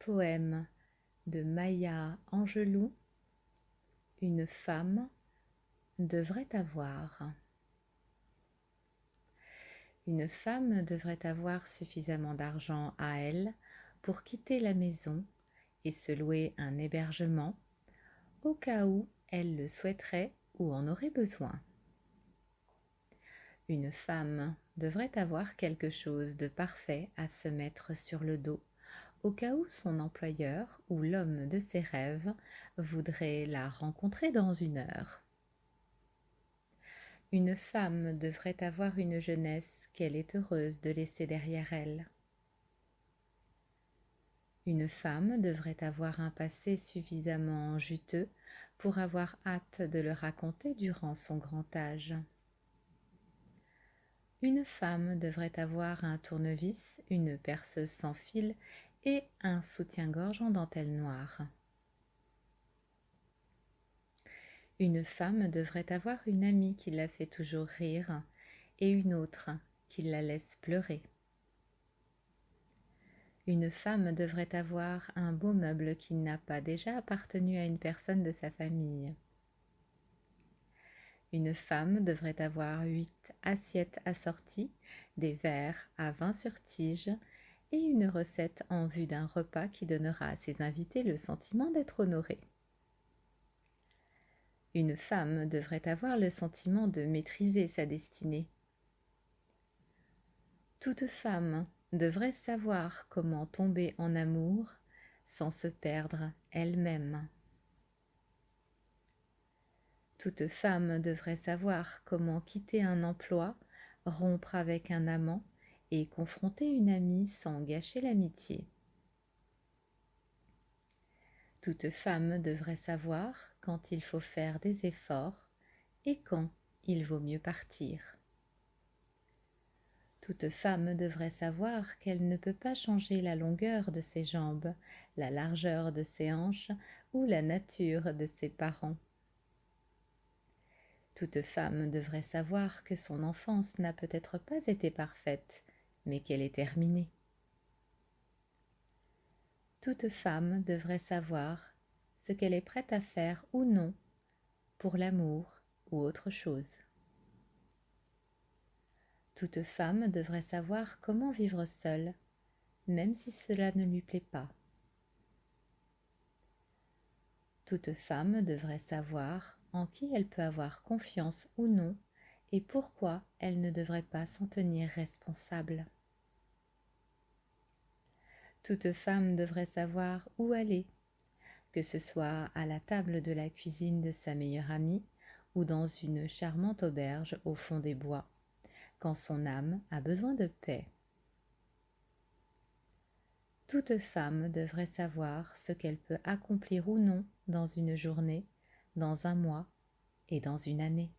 poème de Maya Angelou, une femme devrait avoir. Une femme devrait avoir suffisamment d'argent à elle pour quitter la maison et se louer un hébergement au cas où elle le souhaiterait ou en aurait besoin. Une femme devrait avoir quelque chose de parfait à se mettre sur le dos au cas où son employeur ou l'homme de ses rêves voudrait la rencontrer dans 1 heure. Une femme devrait avoir une jeunesse qu'elle est heureuse de laisser derrière elle. Une femme devrait avoir un passé suffisamment juteux pour avoir hâte de le raconter durant son grand âge. Une femme devrait avoir un tournevis, une perceuse sans fil et un soutien-gorge en dentelle noire. Une femme devrait avoir une amie qui la fait toujours rire et une autre qui la laisse pleurer. Une femme devrait avoir un beau meuble qui n'a pas déjà appartenu à une personne de sa famille. Une femme devrait avoir 8 assiettes assorties, des verres à vin sur tige et une recette en vue d'un repas qui donnera à ses invités le sentiment d'être honorés. Une femme devrait avoir le sentiment de maîtriser sa destinée. Toute femme devrait savoir comment tomber en amour sans se perdre elle-même. Toute femme devrait savoir comment quitter un emploi, rompre avec un amant et confronter une amie sans gâcher l'amitié. Toute femme devrait savoir quand il faut faire des efforts et quand il vaut mieux partir. Toute femme devrait savoir qu'elle ne peut pas changer la longueur de ses jambes, la largeur de ses hanches ou la nature de ses parents. Toute femme devrait savoir que son enfance n'a peut-être pas été parfaite, mais qu'elle est terminée. Toute femme devrait savoir ce qu'elle est prête à faire ou non pour l'amour ou autre chose. Toute femme devrait savoir comment vivre seule, même si cela ne lui plaît pas. Toute femme devrait savoir en qui elle peut avoir confiance ou non et pourquoi elle ne devrait pas s'en tenir responsable. Toute femme devrait savoir où aller, que ce soit à la table de la cuisine de sa meilleure amie ou dans une charmante auberge au fond des bois, quand son âme a besoin de paix. Toute femme devrait savoir ce qu'elle peut accomplir ou non dans une journée, dans un mois et dans une année.